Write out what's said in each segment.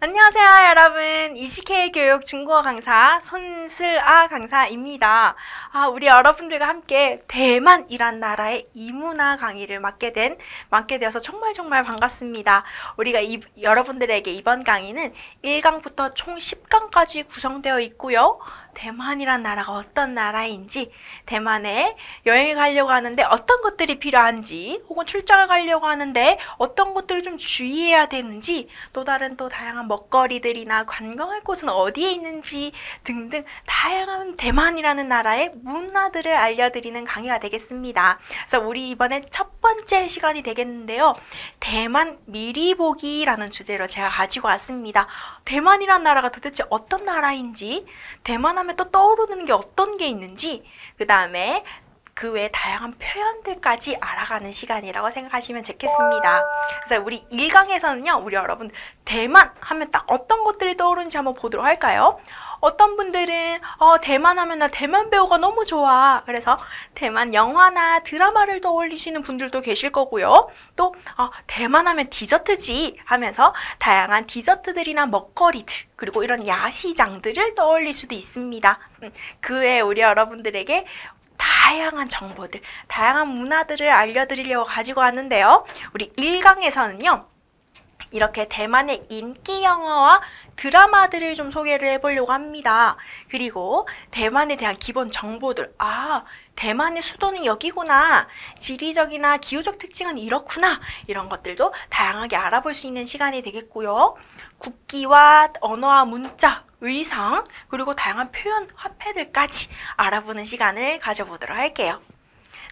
안녕하세요, 여러분. 이시케이 교육 중국어 강사 손슬아 강사입니다. 우리 여러분들과 함께 대만이란 나라의 이문화 강의를 맡게 되어서 정말 반갑습니다. 우리가 여러분들에게 이번 강의는 1강부터 총 10강까지 구성되어 있고요. 대만이란 나라가 어떤 나라인지, 대만에 여행을 가려고 하는데 어떤 것들이 필요한지, 혹은 출장을 가려고 하는데 어떤 것들을 좀 주의해야 되는지, 또 다른 다양한 먹거리들이나 관광할 곳은 어디에 있는지 등등 다양한 대만이라는 나라의 문화들을 알려드리는 강의가 되겠습니다. 그래서 우리 이번에 첫 번째 시간이 되겠는데요. 대만 미리 보기라는 주제로 제가 가지고 왔습니다. 대만이란 나라가 도대체 어떤 나라인지, 대만 하면 또 떠오르는 게 어떤 게 있는지, 그 다음에 그 외에 다양한 표현들까지 알아가는 시간이라고 생각하시면 좋겠습니다. 그래서 우리 1강에서는요, 우리 여러분 대만 하면 딱 어떤 것들이 떠오르는지 한번 보도록 할까요? 어떤 분들은 대만 하면 나 대만 배우가 너무 좋아. 그래서 대만 영화나 드라마를 떠올리시는 분들도 계실 거고요. 또 대만 하면 디저트지 하면서 다양한 디저트들이나 먹거리들, 그리고 이런 야시장들을 떠올릴 수도 있습니다. 그 외에 우리 여러분들에게 다양한 정보들, 다양한 문화들을 알려드리려고 가지고 왔는데요. 우리 1강에서는요. 이렇게 대만의 인기 영화와 드라마들을 좀 소개를 해보려고 합니다. 그리고 대만에 대한 기본 정보들, 대만의 수도는 여기구나, 지리적이나 기후적 특징은 이렇구나, 이런 것들도 다양하게 알아볼 수 있는 시간이 되겠고요. 국기와 언어와 문자, 의상, 그리고 다양한 표현, 화폐들까지 알아보는 시간을 가져보도록 할게요.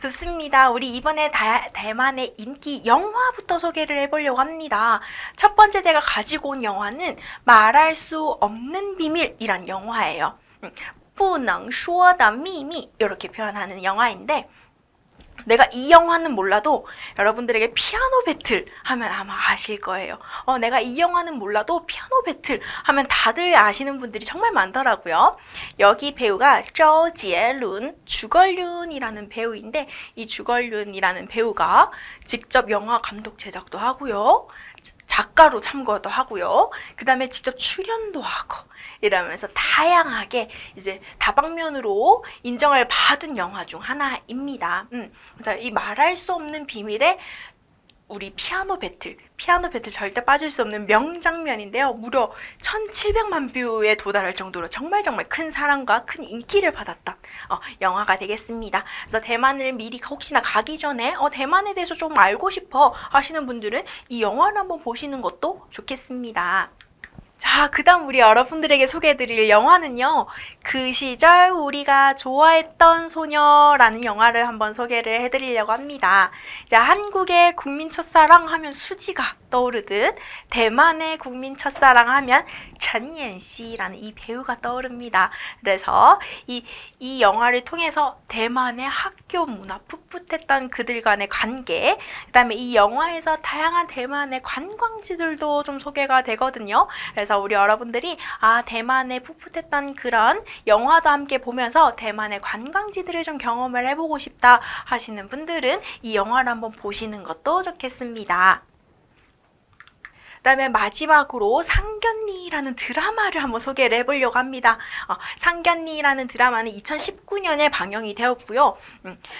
좋습니다. 우리 이번에 대만의 인기 영화부터 소개를 해보려고 합니다. 첫 번째 제가 가지고 온 영화는 말할 수 없는 비밀이란 영화예요. 不能说的秘密 이렇게 표현하는 영화인데, 내가 이 영화는 몰라도 여러분들에게 피아노 배틀 하면 아마 아실 거예요. 내가 이 영화는 몰라도 피아노 배틀 하면 다들 아시는 분들이 정말 많더라고요. 여기 배우가 저지엘룬, 주걸륜이라는 배우인데, 이 주걸륜이라는 배우가 직접 영화 감독 제작도 하고요. 작가로 참고도 하고요. 그 다음에 직접 출연도 하고, 이러면서 다양하게 이제 다방면으로 인정을 받은 영화 중 하나입니다. 그래서 이 말할 수 없는 비밀의 우리 피아노 배틀 절대 빠질 수 없는 명장면인데요. 무려 1700만 뷰에 도달할 정도로 정말 큰 사랑과 큰 인기를 받았던 영화가 되겠습니다. 그래서 대만을 미리 혹시나 가기 전에 대만에 대해서 좀 알고 싶어 하시는 분들은 이 영화를 한번 보시는 것도 좋겠습니다. 자, 그 다음 우리 여러분들에게 소개해드릴 영화는요, 그 시절 우리가 좋아했던 소녀라는 영화를 한번 소개를 해드리려고 합니다. 이제 한국의 국민 첫사랑 하면 수지가 떠오르듯, 대만의 국민 첫사랑 하면 전옌시라는 이 배우가 떠오릅니다. 그래서 이 영화를 통해서 대만의 학교 문화, 풋풋했던 그들 간의 관계, 그 다음에 이 영화에서 다양한 대만의 관광지들도 좀 소개가 되거든요. 그래서 우리 여러분들이 대만의 풋풋했던 그런 영화도 함께 보면서 대만의 관광지들을 좀 경험을 해보고 싶다 하시는 분들은 이 영화를 한번 보시는 것도 좋겠습니다. 그 다음에 마지막으로 상견니라는 드라마를 한번 소개를 해보려고 합니다. 상견니라는 드라마는 2019년에 방영이 되었고요.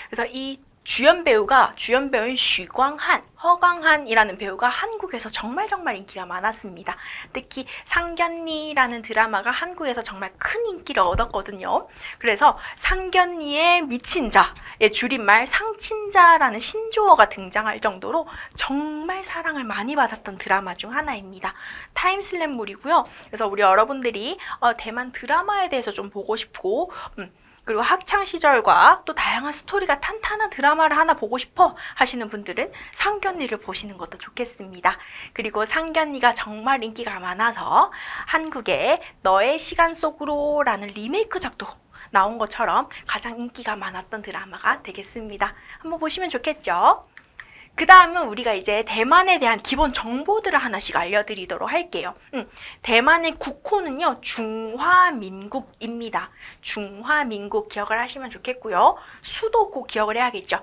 그래서 이 주연 배우인徐光汉, 허광한이라는 배우가 한국에서 정말 인기가 많았습니다. 특히 상견니라는 드라마가 한국에서 정말 큰 인기를 얻었거든요. 그래서 상견니의 미친 자의 줄임말 상친자라는 신조어가 등장할 정도로 정말 사랑을 많이 받았던 드라마 중 하나입니다. 타임슬랩물이고요. 그래서 우리 여러분들이 대만 드라마에 대해서 좀 보고 싶고, 그리고 학창시절과 또 다양한 스토리가 탄탄한 드라마를 하나 보고 싶어 하시는 분들은 상견니를 보시는 것도 좋겠습니다. 그리고 상견니가 정말 인기가 많아서 한국의 너의 시간 속으로 라는 리메이크작도 나온 것처럼 가장 인기가 많았던 드라마가 되겠습니다. 한번 보시면 좋겠죠? 그 다음은 우리가 이제 대만에 대한 기본 정보들을 하나씩 알려드리도록 할게요. 대만의 국호는요, 중화민국입니다. 중화민국 기억을 하시면 좋겠고요. 수도 꼭 기억을 해야겠죠.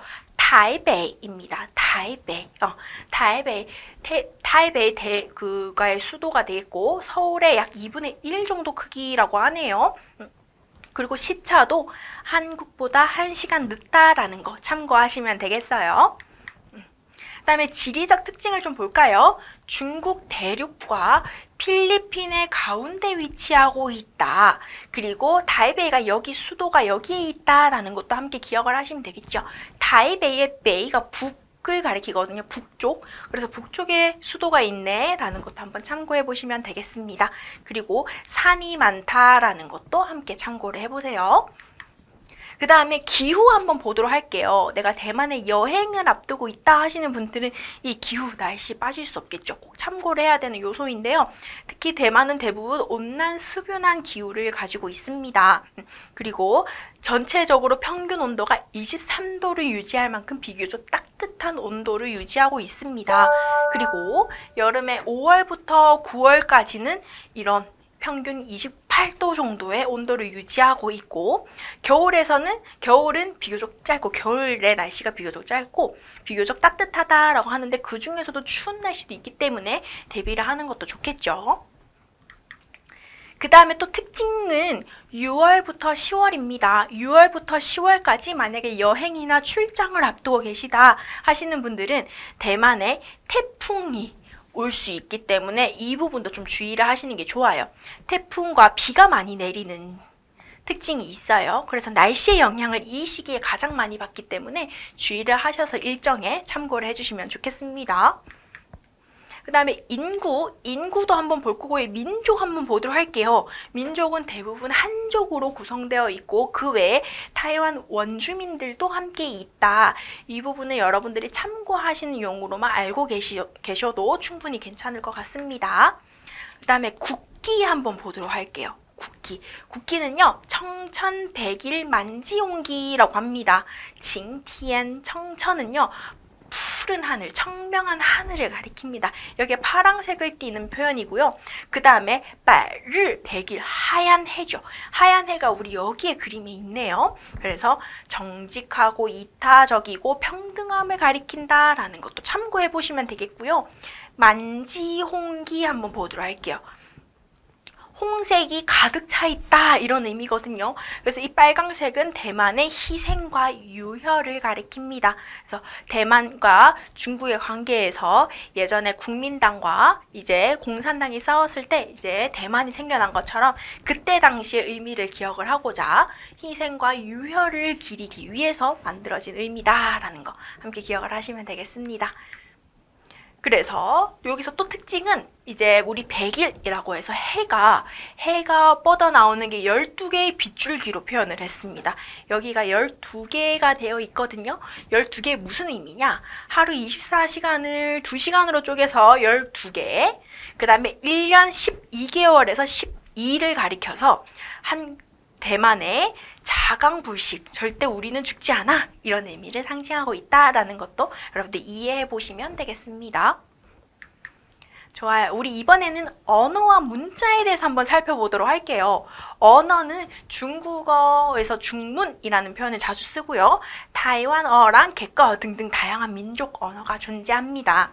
타이베이입니다. 타이베이. 타이베이 그가의 수도가 되겠고 서울의 약 2분의 1 정도 크기라고 하네요. 그리고 시차도 한국보다 1시간 늦다라는 거 참고하시면 되겠어요. 그다음에 지리적 특징을 좀 볼까요? 중국 대륙과 필리핀의 가운데 위치하고 있다. 그리고 타이베이가 여기 수도가 여기에 있다라는 것도 함께 기억을 하시면 되겠죠. 타이베이의 베이가 북을 가리키거든요. 북쪽. 그래서 북쪽에 수도가 있네 라는 것도 한번 참고해 보시면 되겠습니다. 그리고 산이 많다라는 것도 함께 참고를 해보세요. 그 다음에 기후 한번 보도록 할게요. 내가 대만에 여행을 앞두고 있다 하시는 분들은 이 기후, 날씨 빠질 수 없겠죠. 꼭 참고를 해야 되는 요소인데요. 특히 대만은 대부분 온난 습연한 기후를 가지고 있습니다. 그리고 전체적으로 평균 온도가 23도를 유지할 만큼 비교적 따뜻한 온도를 유지하고 있습니다. 그리고 여름에 5월부터 9월까지는 이런 평균 28도 정도의 온도를 유지하고 있고 겨울은 비교적 짧고 겨울의 날씨가 비교적 짧고 비교적 따뜻하다라고 하는데 그 중에서도 추운 날씨도 있기 때문에 대비를 하는 것도 좋겠죠. 그 다음에 또 특징은 6월부터 10월입니다. 6월부터 10월까지 만약에 여행이나 출장을 앞두고 계시다 하시는 분들은 대만에 태풍이 올 수 있기 때문에 이 부분도 좀 주의를 하시는 게 좋아요. 태풍과 비가 많이 내리는 특징이 있어요. 그래서 날씨의 영향을 이 시기에 가장 많이 받기 때문에 주의를 하셔서 일정에 참고를 해주시면 좋겠습니다. 그 다음에 인구도 한번 볼 거고 민족 한번 보도록 할게요. 민족은 대부분 한족으로 구성되어 있고 그 외에 타이완 원주민들도 함께 있다. 이 부분은 여러분들이 참고하시는 용어로만 알고 계셔도 충분히 괜찮을 것 같습니다. 그 다음에 국기 한번 보도록 할게요. 국기는요 청천백일 만지용기라고 합니다. 징티엔 청천은요 푸른 하늘, 청명한 하늘을 가리킵니다. 여기에 파란색을 띠는 표현이고요. 그 다음에 빨, 백일, 하얀 해죠. 하얀 해가 우리 여기에 그림에 있네요. 그래서 정직하고 이타적이고 평등함을 가리킨다라는 것도 참고해 보시면 되겠고요. 만지홍기 한번 보도록 할게요. 홍색이 가득 차 있다 이런 의미거든요. 그래서 이 빨강색은 대만의 희생과 유혈을 가리킵니다. 그래서 대만과 중국의 관계에서 예전에 국민당과 이제 공산당이 싸웠을 때 이제 대만이 생겨난 것처럼 그때 당시의 의미를 기억을 하고자 희생과 유혈을 기리기 위해서 만들어진 의미다라는 거 함께 기억을 하시면 되겠습니다. 그래서 여기서 또 특징은 이제 우리 백일이라고 해서 해가 뻗어나오는 게 12개의 빗줄기로 표현을 했습니다. 여기가 12개가 되어 있거든요. 12개 무슨 의미냐? 하루 24시간을 2시간으로 쪼개서 12개, 그 다음에 1년 12개월에서 12를 가리켜서 한 대만의 자강불식, 절대 우리는 죽지 않아 이런 의미를 상징하고 있다라는 것도 여러분들 이해해 보시면 되겠습니다. 좋아요. 우리 이번에는 언어와 문자에 대해서 한번 살펴보도록 할게요. 언어는 중국어에서 중문이라는 표현을 자주 쓰고요. 타이완어랑 객거 등등 다양한 민족 언어가 존재합니다.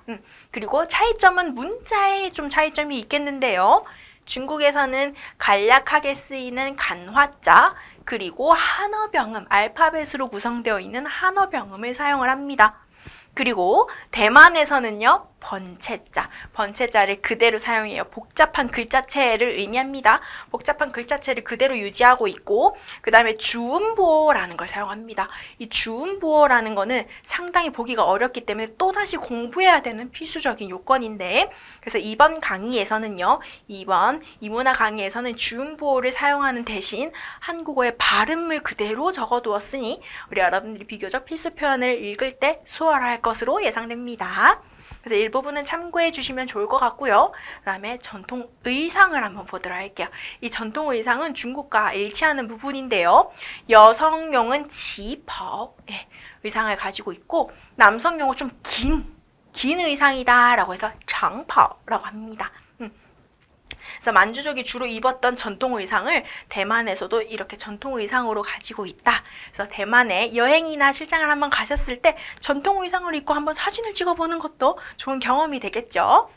그리고 차이점은 문자에 좀 차이점이 있겠는데요. 중국에서는 간략하게 쓰이는 간화자 그리고 한어병음, 알파벳으로 구성되어 있는 한어병음을 사용을 합니다. 그리고 대만에서는요. 번체자를 그대로 사용해요. 복잡한 글자체를 의미합니다. 복잡한 글자체를 그대로 유지하고 있고 그 다음에 주음부호라는 걸 사용합니다. 이 주음부호라는 거는 상당히 보기가 어렵기 때문에 또다시 공부해야 되는 필수적인 요건인데 그래서 이번 강의에서는요. 이번 이문화 강의에서는 주음부호를 사용하는 대신 한국어의 발음을 그대로 적어두었으니 우리 여러분들이 비교적 필수 표현을 읽을 때 수월할 것으로 예상됩니다. 그래서 일부분은 참고해 주시면 좋을 것 같고요. 그 다음에 전통 의상을 한번 보도록 할게요. 이 전통 의상은 중국과 일치하는 부분인데요. 여성용은 지퍼 의상을 가지고 있고 남성용은 좀 긴 의상이다 라고 해서 장퍼라고 합니다. 그래서 만주족이 주로 입었던 전통 의상을 대만에서도 이렇게 전통 의상으로 가지고 있다. 그래서 대만에 여행이나 출장을 한번 가셨을 때 전통 의상을 입고 한번 사진을 찍어보는 것도 좋은 경험이 되겠죠.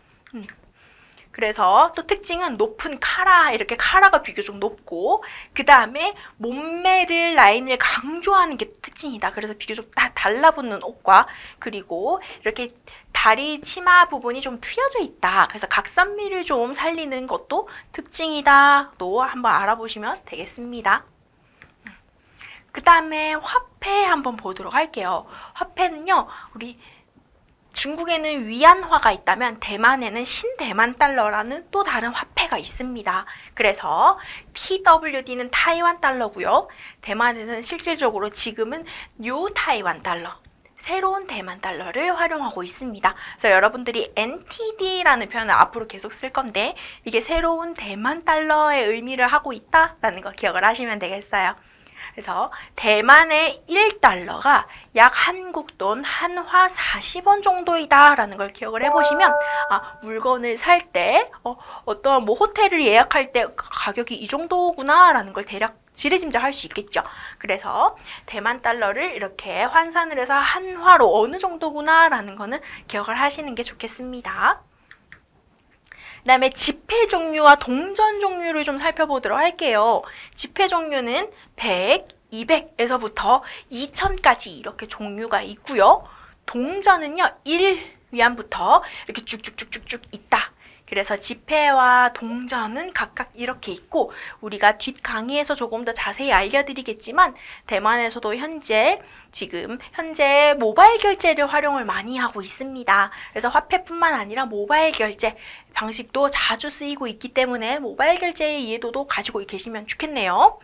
그래서 또 특징은 높은 카라, 이렇게 카라가 비교적 높고, 그 다음에 몸매를 라인을 강조하는 게 특징이다. 그래서 비교적 다 달라붙는 옷과, 그리고 이렇게 다리 치마 부분이 좀 트여져 있다. 그래서 각선미를 좀 살리는 것도 특징이다. 또 한번 알아보시면 되겠습니다. 그 다음에 화폐 한번 보도록 할게요. 화폐는요, 우리 중국에는 위안화가 있다면 대만에는 신대만 달러라는 또 다른 화폐가 있습니다. 그래서 TWD는 타이완 달러고요. 대만에는 실질적으로 지금은 뉴 타이완 달러, 새로운 대만 달러를 활용하고 있습니다. 그래서 여러분들이 NTD라는 표현을 앞으로 계속 쓸 건데 이게 새로운 대만 달러의 의미를 하고 있다라는 거 기억을 하시면 되겠어요. 그래서 대만의 1달러가 약 한국 돈 한화 40원 정도이다 라는 걸 기억을 해보시면 물건을 살 때 어떤 뭐 호텔을 예약할 때 가격이 이 정도구나 라는 걸 대략 지레짐작할 수 있겠죠. 그래서 대만 달러를 이렇게 환산을 해서 한화로 어느 정도구나 라는 거는 기억을 하시는 게 좋겠습니다. 그 다음에 지폐 종류와 동전 종류를 좀 살펴보도록 할게요. 지폐 종류는 100, 200에서부터 2000까지 이렇게 종류가 있고요. 동전은요, 1위안부터 이렇게 쭉쭉쭉쭉쭉 있다. 그래서 지폐와 동전은 각각 이렇게 있고 우리가 뒷 강의에서 조금 더 자세히 알려드리겠지만 대만에서도 현재 모바일 결제를 활용을 많이 하고 있습니다. 그래서 화폐뿐만 아니라 모바일 결제 방식도 자주 쓰이고 있기 때문에 모바일 결제의 이해도도 가지고 계시면 좋겠네요.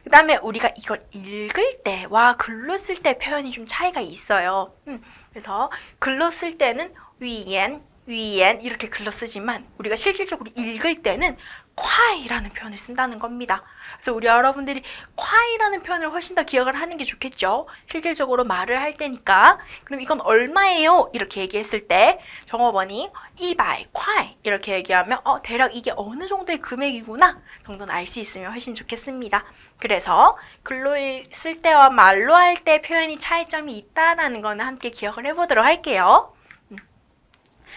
그 다음에 우리가 이걸 읽을 때와 글로 쓸 때 표현이 좀 차이가 있어요. 그래서 글로 쓸 때는 위엔 이렇게 글로 쓰지만 우리가 실질적으로 읽을 때는 콰이라는 표현을 쓴다는 겁니다. 그래서 우리 여러분들이 콰이라는 표현을 훨씬 더 기억을 하는 게 좋겠죠. 실질적으로 말을 할 때니까. 그럼 이건 얼마예요? 이렇게 얘기했을 때 종업원이 200콰이 이렇게 얘기하면 대략 이게 어느 정도의 금액이구나 정도는 알 수 있으면 훨씬 좋겠습니다. 그래서 글로 쓸 때와 말로 할 때 표현이 차이점이 있다라는 거는 함께 기억을 해보도록 할게요.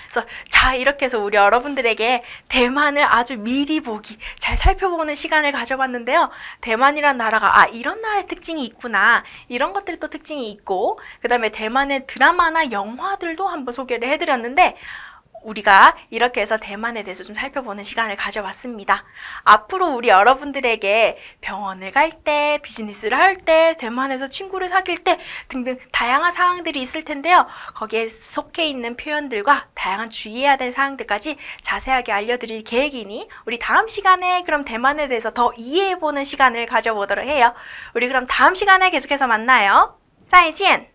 그래서 자, 이렇게 해서 우리 여러분들에게 대만을 아주 미리 보기, 잘 살펴보는 시간을 가져봤는데요. 대만이란 나라가 이런 나라의 특징이 있구나, 이런 것들이 또 특징이 있고, 그 다음에 대만의 드라마나 영화들도 한번 소개를 해드렸는데 우리가 이렇게 해서 대만에 대해서 좀 살펴보는 시간을 가져봤습니다. 앞으로 우리 여러분들에게 병원을 갈 때, 비즈니스를 할 때, 대만에서 친구를 사귈 때 등등 다양한 상황들이 있을 텐데요. 거기에 속해 있는 표현들과 다양한 주의해야 될 사항들까지 자세하게 알려드릴 계획이니 우리 다음 시간에 그럼 대만에 대해서 더 이해해보는 시간을 가져보도록 해요. 우리 그럼 다음 시간에 계속해서 만나요. 再见!